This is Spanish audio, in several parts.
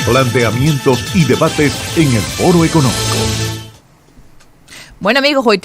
planteamientos y debates en el Foro Económico. Bueno, amigos, hoy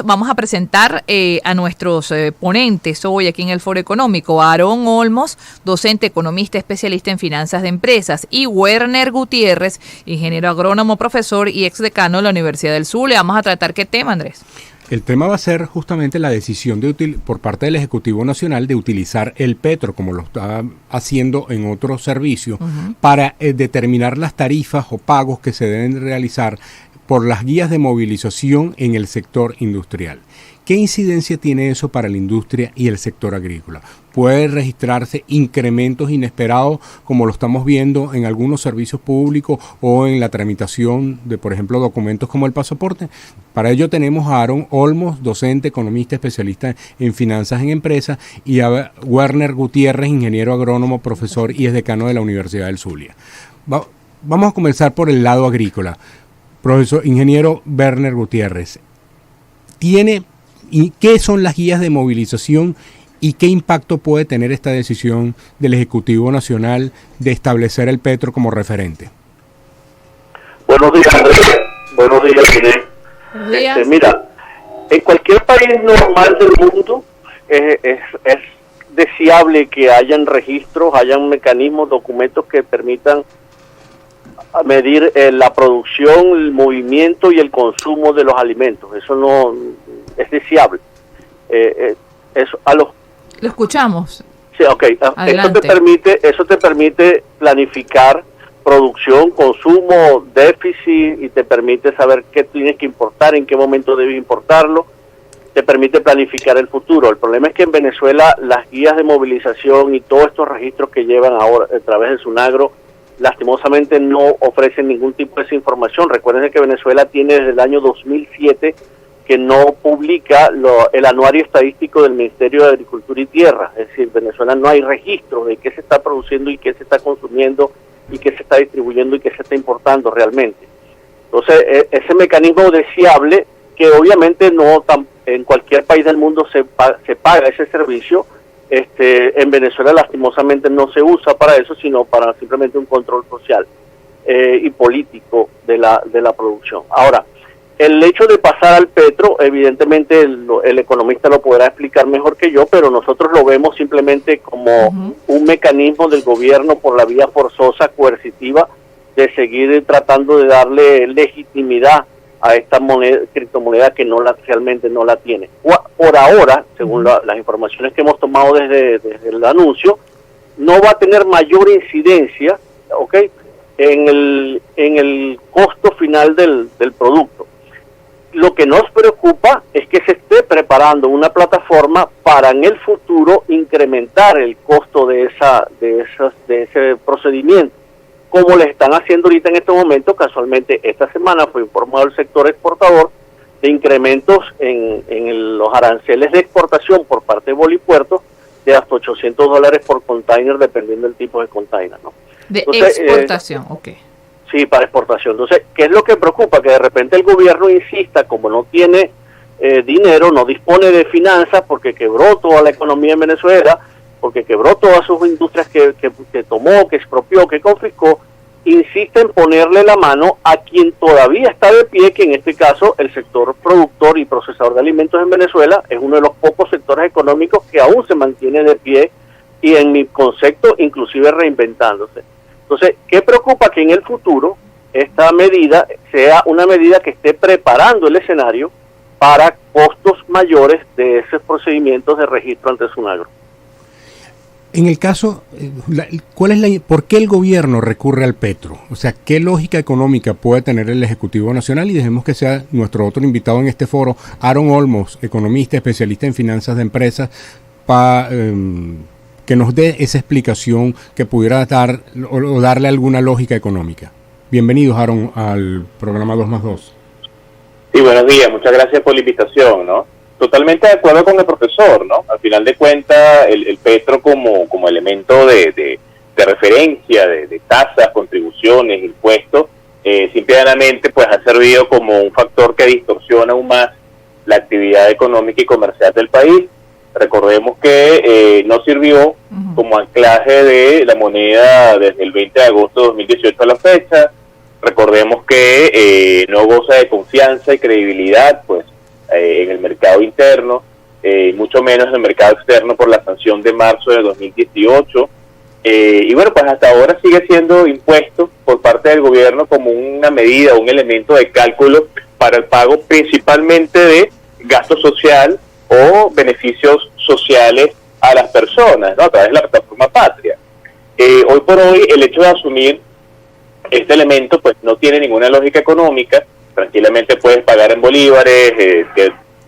vamos a presentar a nuestros ponentes hoy aquí en el Foro Económico: Aarón Olmos, docente, economista, especialista en finanzas de empresas, y Werner Gutiérrez, ingeniero agrónomo, profesor y exdecano de la Universidad del Zulia. Vamos a tratar ¿qué tema, Andrés? El tema va a ser justamente la decisión por parte del Ejecutivo Nacional de utilizar el petro, como lo está haciendo en otros servicios, para determinar las tarifas o pagos que se deben realizar por las guías de movilización en el sector industrial. ¿Qué incidencia tiene eso para la industria y el sector agrícola? ¿Puede registrarse incrementos inesperados como lo estamos viendo en algunos servicios públicos o en la tramitación de, por ejemplo, documentos como el pasaporte? Para ello tenemos a Aarón Olmos, docente, economista, especialista en finanzas en empresas, y a Werner Gutiérrez, ingeniero agrónomo, profesor y exdecano de la Universidad del Zulia. Vamos a comenzar por el lado agrícola. Profesor, ingeniero Werner Gutiérrez, ¿qué son las guías de movilización y qué impacto puede tener esta decisión del Ejecutivo Nacional de establecer el petro como referente? Buenos días, Andrés. Buenos días, Inés. Buenos días. Mira, en cualquier país normal del mundo es deseable que hayan registros, hayan mecanismos, documentos que permitan medir la producción, el movimiento y el consumo de los alimentos. Eso no es deseable. Eso lo escuchamos. Sí, okay. Eso te permite planificar producción, consumo, déficit, y te permite saber qué tienes que importar, en qué momento debes importarlo. Te permite planificar el futuro. El problema es que en Venezuela las guías de movilización y todos estos registros que llevan ahora a través de Sunagro lastimosamente no ofrecen ningún tipo de esa información. Recuerden que Venezuela tiene desde el año 2007 que no publica el anuario estadístico del Ministerio de Agricultura y Tierra. Es decir, en Venezuela no hay registro de qué se está produciendo y qué se está consumiendo y qué se está distribuyendo y qué se está importando realmente. Entonces, ese mecanismo deseable, que obviamente no en cualquier país del mundo se paga ese servicio. En Venezuela lastimosamente no se usa para eso, sino para simplemente un control social y político de la producción. Ahora, el hecho de pasar al petro, evidentemente el economista lo podrá explicar mejor que yo, pero nosotros lo vemos simplemente como un mecanismo del gobierno por la vía forzosa, coercitiva, de seguir tratando de darle legitimidad a esta criptomoneda que realmente no la tiene. Por ahora, según las informaciones que hemos tomado desde el anuncio, no va a tener mayor incidencia, en el costo final del producto. Lo que nos preocupa es que se esté preparando una plataforma para en el futuro incrementar el costo de ese procedimiento, como le están haciendo ahorita en estos momentos. Casualmente esta semana fue informado el sector exportador de incrementos en los aranceles de exportación por parte de Bolipuerto de hasta $800 por container, dependiendo del tipo de container, ¿no? Exportación, ok. Sí, para exportación. Entonces, ¿qué es lo que preocupa? Que de repente el gobierno insista, como no tiene dinero, no dispone de finanzas, porque quebró toda la economía en Venezuela, porque quebró todas sus industrias que tomó, que expropió, que confiscó, insiste en ponerle la mano a quien todavía está de pie, que en este caso el sector productor y procesador de alimentos en Venezuela es uno de los pocos sectores económicos que aún se mantiene de pie y, en mi concepto, inclusive reinventándose. Entonces, ¿qué preocupa? Que en el futuro esta medida sea una medida que esté preparando el escenario para costos mayores de esos procedimientos de registro ante Sunagro. En el caso, ¿por qué el gobierno recurre al petro? O sea, ¿qué lógica económica puede tener el Ejecutivo Nacional? Y dejemos que sea nuestro otro invitado en este foro, Aarón Olmos, economista, especialista en finanzas de empresas, que nos dé esa explicación que pudiera dar o darle alguna lógica económica. Bienvenidos, Aarón, al programa 2+2. Sí, buenos días, muchas gracias por la invitación, ¿no? Totalmente de acuerdo con el profesor, ¿no? Al final de cuentas, el petro como elemento de referencia, de tasas, contribuciones, impuestos, simplemente pues ha servido como un factor que distorsiona aún más la actividad económica y comercial del país, Recordemos que no sirvió como anclaje de la moneda desde el 20 de agosto de 2018 a la fecha. Recordemos que no goza de confianza y credibilidad pues en el mercado interno, mucho menos en el mercado externo por la sanción de marzo de 2018. Y bueno, pues hasta ahora sigue siendo impuesto por parte del gobierno como una medida, un elemento de cálculo para el pago principalmente de gasto social o beneficios sociales a las personas, ¿no? A través de la plataforma Patria. Hoy por hoy el hecho de asumir este elemento pues no tiene ninguna lógica económica. Tranquilamente puedes pagar en bolívares,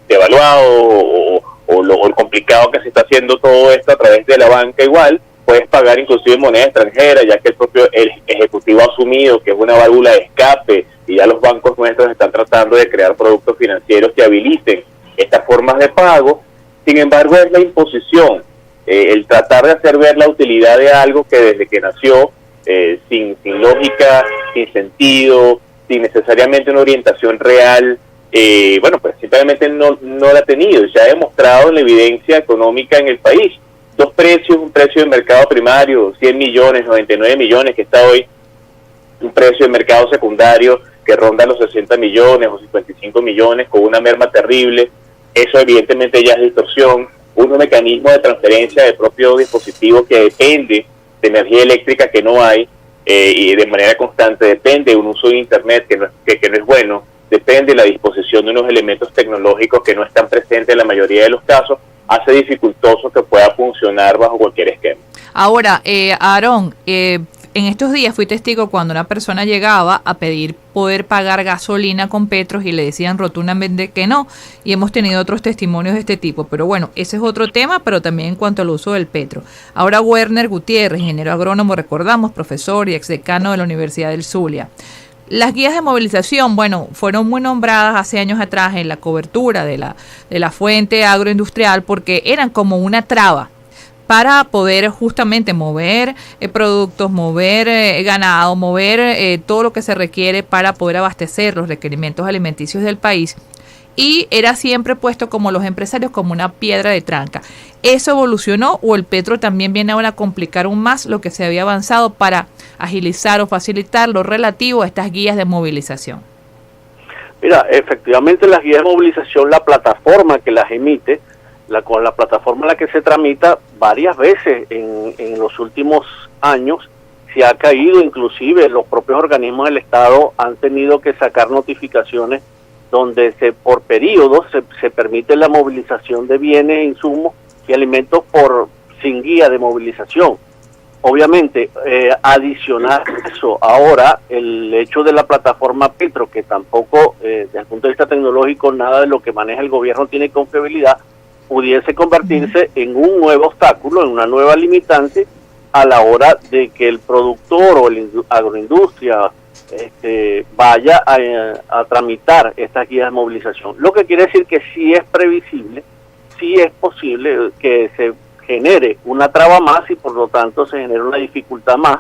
devaluado o lo complicado que se está haciendo todo esto a través de la banca igual. Puedes pagar inclusive en moneda extranjera, ya que el Ejecutivo ha asumido que es una válvula de escape y ya los bancos nuestros están tratando de crear productos financieros que habiliten estas formas de pago. Sin embargo, es la imposición, el tratar de hacer ver la utilidad de algo que desde que nació, sin lógica, sin sentido, sin necesariamente una orientación real, bueno, pues simplemente no la ha tenido. Se ha demostrado en la evidencia económica en el país. Dos precios, un precio de mercado primario, 100 millones, 99 millones, que está hoy, un precio de mercado secundario que ronda los 60 millones o 55 millones con una merma terrible. Eso evidentemente ya es distorsión. Un mecanismo de transferencia del propio dispositivo que depende de energía eléctrica que no hay y de manera constante depende de un uso de internet que no es bueno, depende de la disposición de unos elementos tecnológicos que no están presentes en la mayoría de los casos, hace dificultoso que pueda funcionar bajo cualquier esquema. Ahora, Aarón, en estos días fui testigo cuando una persona llegaba a pedir poder pagar gasolina con Petros y le decían rotundamente que no, y hemos tenido otros testimonios de este tipo, pero bueno, ese es otro tema, pero también en cuanto al uso del petro. Ahora Werner Gutiérrez, ingeniero agrónomo, recordamos, profesor y exdecano de la Universidad del Zulia. Las guías de movilización, bueno, fueron muy nombradas hace años atrás en la cobertura de la fuente agroindustrial porque eran como una traba para poder justamente mover productos, mover ganado, mover todo lo que se requiere para poder abastecer los requerimientos alimenticios del país. Y era siempre puesto como los empresarios como una piedra de tranca. ¿Eso evolucionó o el petro también viene ahora a complicar aún más lo que se había avanzado para agilizar o facilitar lo relativo a estas guías de movilización? Mira, efectivamente las guías de movilización, la plataforma que las emite, con la plataforma en la que se tramita, varias veces en los últimos años se ha caído, inclusive los propios organismos del Estado han tenido que sacar notificaciones donde por periodos se permite la movilización de bienes, insumos y alimentos sin guía de movilización. Obviamente, adicionar eso ahora, el hecho de la plataforma Petro, que tampoco, desde el punto de vista tecnológico, nada de lo que maneja el gobierno tiene confiabilidad, pudiese convertirse en un nuevo obstáculo, en una nueva limitante a la hora de que el productor o la agroindustria vaya a tramitar estas guías de movilización. Lo que quiere decir que sí es previsible, sí es posible que se genere una traba más y por lo tanto se genere una dificultad más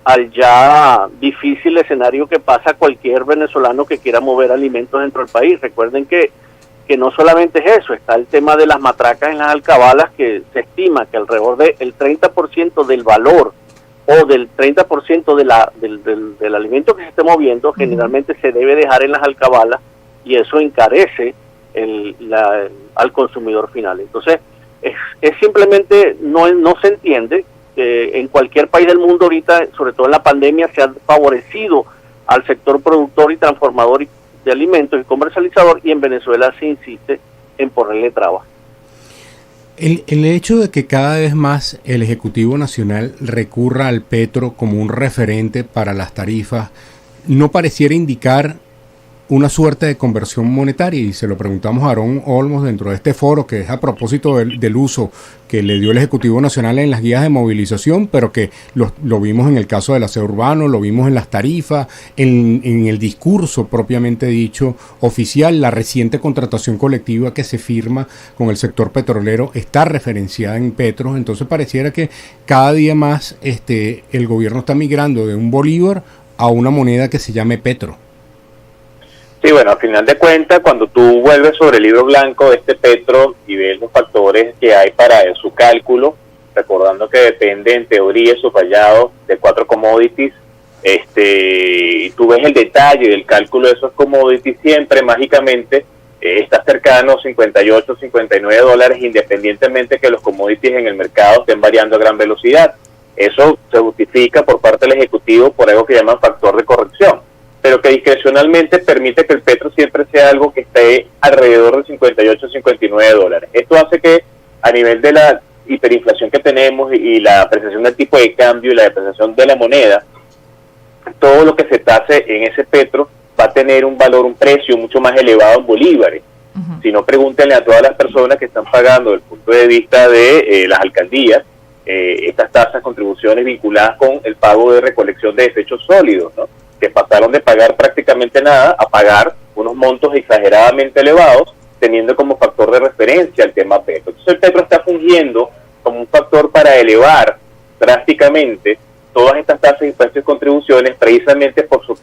al ya difícil escenario que pasa cualquier venezolano que quiera mover alimentos dentro del país. Recuerden que no solamente es eso, está el tema de las matracas en las alcabalas, que se estima que alrededor del 30% del valor o del 30% del alimento que se esté moviendo generalmente se debe dejar en las alcabalas y eso encarece al consumidor final. Entonces, es simplemente no se entiende que en cualquier país del mundo ahorita, sobre todo en la pandemia, se ha favorecido al sector productor y transformador de alimentos y comercializador, y en Venezuela se insiste en ponerle trabas. El hecho de que cada vez más el Ejecutivo Nacional recurra al petro como un referente para las tarifas no pareciera indicar una suerte de conversión monetaria, y se lo preguntamos a Aarón Olmos dentro de este foro, que es a propósito del uso que le dio el Ejecutivo Nacional en las guías de movilización, pero que lo vimos en el caso del aseo urbano, lo vimos en las tarifas, en el discurso propiamente dicho oficial. La reciente contratación colectiva que se firma con el sector petrolero está referenciada en petros, entonces pareciera que cada día más el gobierno está migrando de un bolívar a una moneda que se llame petro. Sí, bueno, al final de cuentas, cuando tú vuelves sobre el libro blanco de este Petro y ves los factores que hay para su cálculo, recordando que depende en teoría subrayado de 4 commodities, y tú ves el detalle del cálculo de esos commodities, siempre mágicamente está cercano a 58, 59 dólares, independientemente que los commodities en el mercado estén variando a gran velocidad. Eso se justifica por parte del Ejecutivo por algo que llaman factor de corrección, pero que discrecionalmente permite que el petro siempre sea algo que esté alrededor de 58, 59 dólares. Esto hace que a nivel de la hiperinflación que tenemos y la apreciación del tipo de cambio y la depreciación de la moneda, todo lo que se tase en ese petro va a tener un valor, un precio mucho más elevado en bolívares. Si no, pregúntenle a todas las personas que están pagando desde el punto de vista de las alcaldías estas tasas, contribuciones vinculadas con el pago de recolección de desechos sólidos, ¿no? Que pasaron de pagar prácticamente nada a pagar unos montos exageradamente elevados, teniendo como factor de referencia el tema petro. Entonces el petro está fungiendo como un factor para elevar drásticamente todas estas tasas, impuestos y contribuciones, precisamente por sus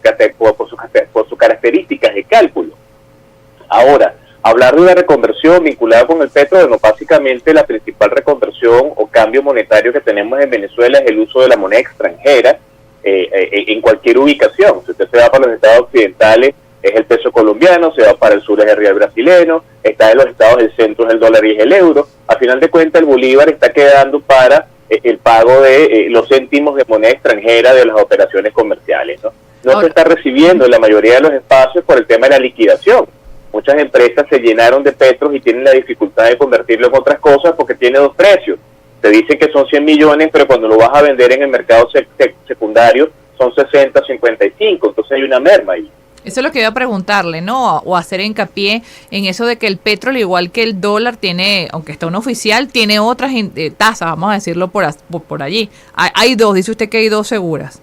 características de cálculo. Ahora, hablar de una reconversión vinculada con el petro, bueno, básicamente la principal reconversión o cambio monetario que tenemos en Venezuela es el uso de la moneda extranjera en cualquier ubicación. Si usted se va para los estados occidentales, es el peso colombiano; se va para el sur, es el real brasileño; está en los estados del centro, es el dólar y es el euro. A final de cuentas, el bolívar está quedando para el pago de los céntimos de moneda extranjera de las operaciones comerciales, ¿no? No se está recibiendo en la mayoría de los espacios por el tema de la liquidación. Muchas empresas se llenaron de petros y tienen la dificultad de convertirlo en otras cosas porque tiene dos precios. Te dicen que son 100 millones, pero cuando lo vas a vender en el mercado secundario son 60, 55, entonces hay una merma ahí. Eso es lo que iba a preguntarle, ¿no? O hacer hincapié en eso de que el petro, al igual que el dólar, tiene, aunque está un oficial, tiene otras tasas, vamos a decirlo por allí. Hay dos, dice usted que hay dos seguras.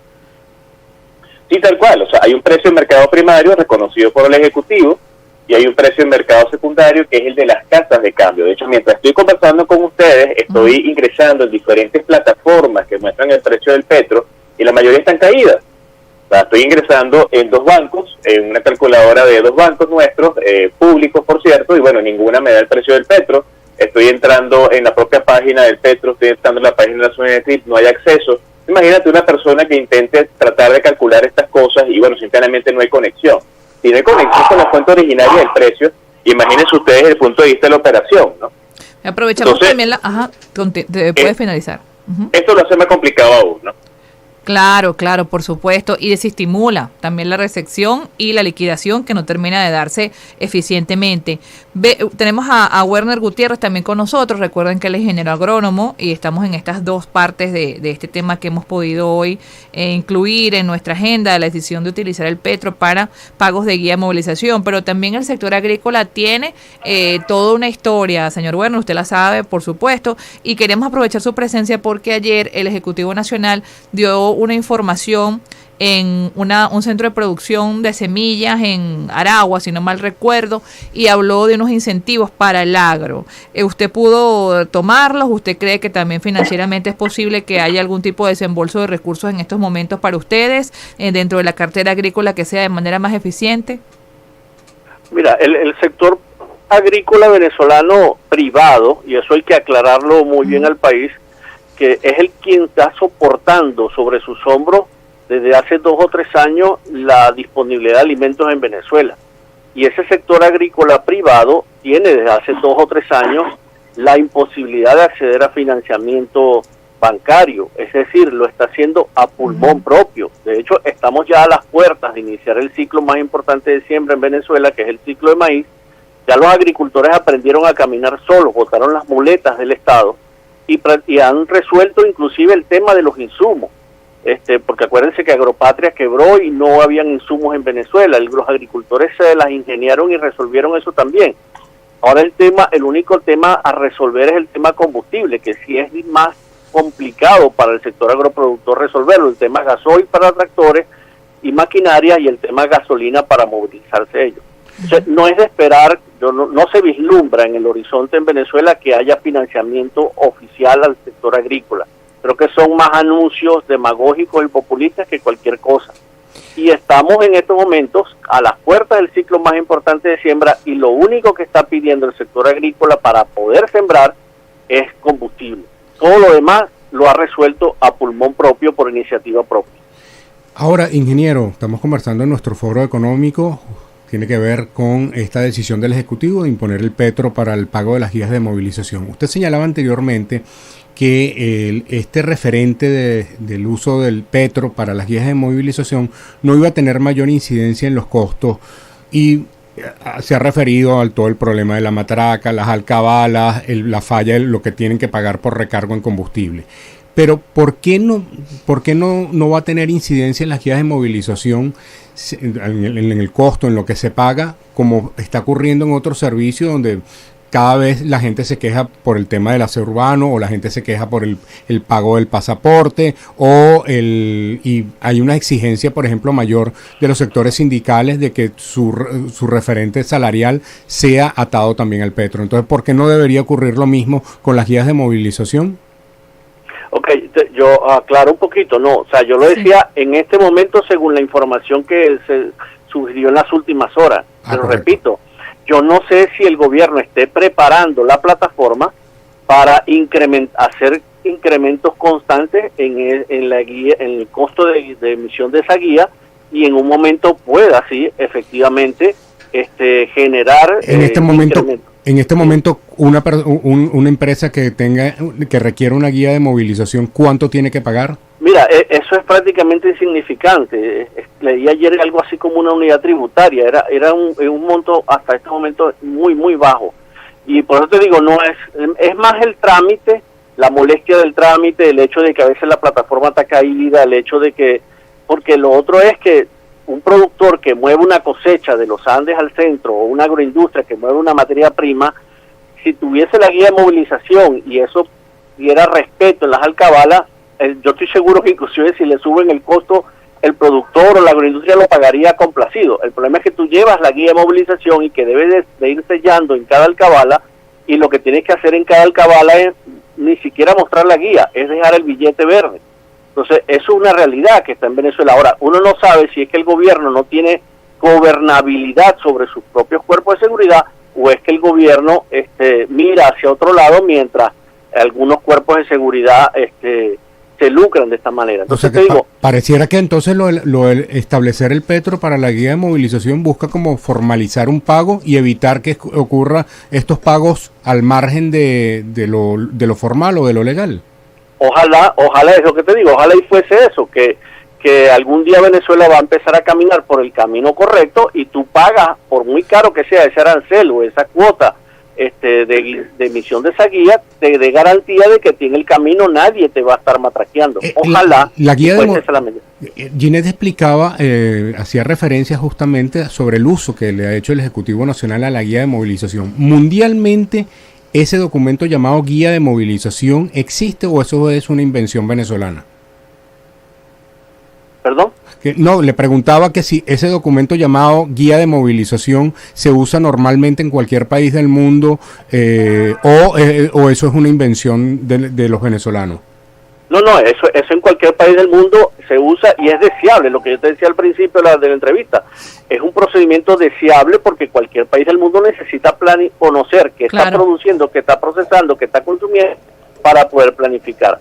Sí, tal cual. O sea, hay un precio en mercado primario reconocido por el Ejecutivo y hay un precio en mercado secundario que es el de las casas de cambio. De hecho, mientras estoy conversando con ustedes, estoy ingresando en diferentes plataformas que muestran el precio del petro y la mayoría están caídas. O sea, estoy ingresando en 2 bancos, en una calculadora de 2 bancos nuestros, públicos por cierto, y bueno, ninguna me da el precio del petro. Estoy entrando en la propia página del petro, estoy entrando en la página de la Sunetrip, no hay acceso. Imagínate una persona que intente tratar de calcular estas cosas y bueno, simplemente no hay conexión. Si no hay conexión con la fuente originaria del precio, imagínense ustedes desde el punto de vista de la operación, ¿no? Aprovechamos. Entonces, también la... Ajá, puedes finalizar. Esto lo hace más complicado aún, ¿no? Claro, por supuesto, y desestimula también la recepción y la liquidación que no termina de darse eficientemente. Tenemos a Werner Gutiérrez también con nosotros. Recuerden que él es ingeniero agrónomo y estamos en estas dos partes de este tema que hemos podido hoy incluir en nuestra agenda, de la decisión de utilizar el petro para pagos de guía de movilización, pero también el sector agrícola tiene toda una historia, señor Werner, usted la sabe, por supuesto, y queremos aprovechar su presencia porque ayer el Ejecutivo Nacional dio una información en un centro de producción de semillas en Aragua, si no mal recuerdo, y habló de unos incentivos para el agro. ¿Usted pudo tomarlos? ¿Usted cree que también financieramente es posible que haya algún tipo de desembolso de recursos en estos momentos para ustedes dentro de la cartera agrícola que sea de manera más eficiente? Mira, el sector agrícola venezolano privado, y eso hay que aclararlo muy bien al país, que es el quien está soportando sobre sus hombros desde hace 2 o 3 años la disponibilidad de alimentos en Venezuela. Y ese sector agrícola privado tiene desde hace 2 o 3 años la imposibilidad de acceder a financiamiento bancario, es decir, lo está haciendo a pulmón propio. De hecho, estamos ya a las puertas de iniciar el ciclo más importante de siembra en Venezuela, que es el ciclo de maíz. Ya los agricultores aprendieron a caminar solos, botaron las muletas del Estado y han resuelto inclusive el tema de los insumos, porque acuérdense que Agropatria quebró y no habían insumos en Venezuela. Los agricultores se las ingeniaron y resolvieron eso también. Ahora el único tema a resolver es el tema combustible, que sí es más complicado para el sector agroproductor resolverlo, el tema gasoil para tractores y maquinaria y el tema gasolina para movilizarse ellos. Entonces, no es de esperar, no se vislumbra en el horizonte en Venezuela que haya financiamiento oficial al sector agrícola. Creo que son más anuncios demagógicos y populistas que cualquier cosa. y estamos en estos momentos a las puertas del ciclo más importante de siembra, y lo único que está pidiendo el sector agrícola para poder sembrar es combustible. Todo lo demás lo ha resuelto a pulmón propio, por iniciativa propia. Ahora, ingeniero, estamos conversando en nuestro foro económico, tiene que ver con esta decisión del Ejecutivo de imponer el petro para el pago de las guías de movilización. Usted señalaba anteriormente que este referente del uso del petro para las guías de movilización no iba a tener mayor incidencia en los costos, y se ha referido a todo el problema de la matraca, las alcabalas, la falla, lo que tienen que pagar por recargo en combustible. Pero ¿por qué no va a tener incidencia en las guías de movilización, en el costo, en lo que se paga, como está ocurriendo en otros servicios donde cada vez la gente se queja por el tema del aseo urbano, o la gente se queja por el pago del pasaporte, y hay una exigencia, por ejemplo, mayor de los sectores sindicales de que su referente salarial sea atado también al petro? Entonces, ¿por qué no debería ocurrir lo mismo con las guías de movilización? Ok, yo aclaro un poquito, no, o sea, yo lo decía en este momento según la información que se sugirió en las últimas horas, pero correcto. Repito, yo no sé si el gobierno esté preparando la plataforma para hacer incrementos constantes en la guía, en el costo de emisión de esa guía, y en un momento pueda, sí, efectivamente, generar En este momento, una empresa que requiera una guía de movilización, ¿cuánto tiene que pagar? Mira, eso es prácticamente insignificante. Leí ayer algo así como una unidad tributaria. Era un monto hasta este momento muy, muy bajo. Y por eso te digo, no es más el trámite, la molestia del trámite, el hecho de que a veces la plataforma está caída, el hecho de que... Porque lo otro es que un productor que mueve una cosecha de los Andes al centro, o una agroindustria que mueve una materia prima, si tuviese la guía de movilización y eso diera respeto en las alcabalas, yo estoy seguro que inclusive si le suben el costo, el productor o la agroindustria lo pagaría complacido. El problema es que tú llevas la guía de movilización y que debes de ir sellando en cada alcabala, y lo que tienes que hacer en cada alcabala es ni siquiera mostrar la guía, es dejar el billete verde. Entonces, eso es una realidad que está en Venezuela. Ahora, uno no sabe si es que el gobierno no tiene gobernabilidad sobre sus propios cuerpos de seguridad, o es que el gobierno mira hacia otro lado mientras algunos cuerpos de seguridad se lucran de esta manera. Entonces, te digo, pareciera que entonces lo establecer el petro para la guía de movilización busca como formalizar un pago y evitar que ocurra estos pagos al margen de lo formal o de lo legal. Ojalá es lo que te digo, ojalá y fuese eso, que algún día Venezuela va a empezar a caminar por el camino correcto, y tú pagas, por muy caro que sea ese arancel o esa cuota de emisión de esa guía, te dé garantía de que en el camino nadie te va a estar matraqueando. Ojalá. La guía Ginette explicaba, hacía referencia justamente sobre el uso que le ha hecho el Ejecutivo Nacional a la guía de movilización. Mundialmente, ¿ese documento llamado guía de movilización existe, o eso es una invención venezolana? ¿Perdón? No, le preguntaba que si ese documento llamado guía de movilización se usa normalmente en cualquier país del mundo, o eso es una invención de los venezolanos. No, eso en cualquier país del mundo se usa y es deseable. Lo que yo te decía al principio de la entrevista, es un procedimiento deseable porque cualquier país del mundo necesita conocer qué está produciendo, qué está procesando, qué está consumiendo, para poder planificar.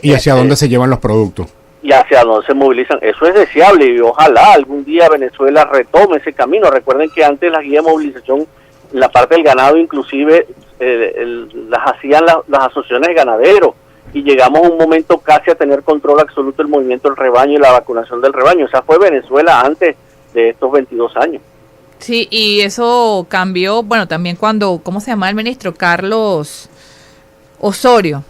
¿Y hacia dónde se llevan los productos? Y hacia dónde se movilizan. Eso es deseable, y ojalá algún día Venezuela retome ese camino. Recuerden que antes las guías de movilización, en la parte del ganado inclusive, las hacían las asociaciones de ganaderos, y llegamos a un momento casi a tener control absoluto del movimiento del rebaño y la vacunación del rebaño. O sea, fue Venezuela antes de estos 22 años. Sí, y eso cambió, bueno, también cuando, ¿cómo se llama el ministro? Carlos Osorio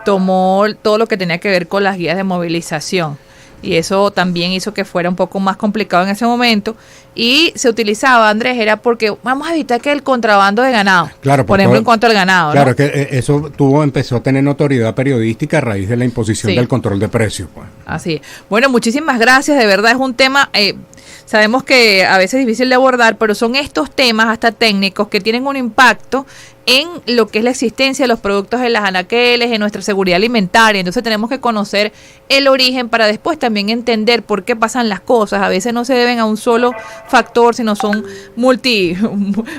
tomó todo lo que tenía que ver con las guías de movilización, y eso también hizo que fuera un poco más complicado en ese momento, y se utilizaba, Andrés, era porque vamos a evitar que el contrabando de ganado, claro, por ejemplo, en cuanto al ganado, claro, ¿no? Que eso empezó a tener notoriedad periodística a raíz de la imposición del control de precios, pues. Así es. Bueno, muchísimas gracias, de verdad es un tema, sabemos que a veces es difícil de abordar, pero son estos temas hasta técnicos que tienen un impacto en lo que es la existencia de los productos en las anaqueles, en nuestra seguridad alimentaria. Entonces tenemos que conocer el origen para después también entender por qué pasan las cosas. A veces no se deben a un solo factor, sino son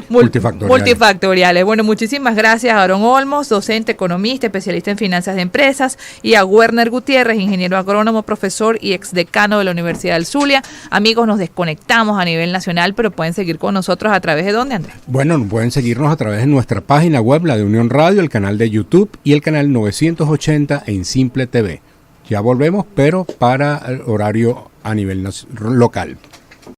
multifactoriales. Bueno, muchísimas gracias a Aarón Olmos, docente, economista, especialista en finanzas de empresas, y a Werner Gutiérrez, ingeniero agrónomo, profesor y exdecano de la Universidad del Zulia. Amigos, nos desconectamos a nivel nacional, pero pueden seguir con nosotros a través de ¿dónde, Andrés? Bueno, pueden seguirnos a través de nuestra página web, la de Unión Radio, el canal de YouTube y el canal 980 en Simple TV. Ya volvemos, pero para el horario a nivel local.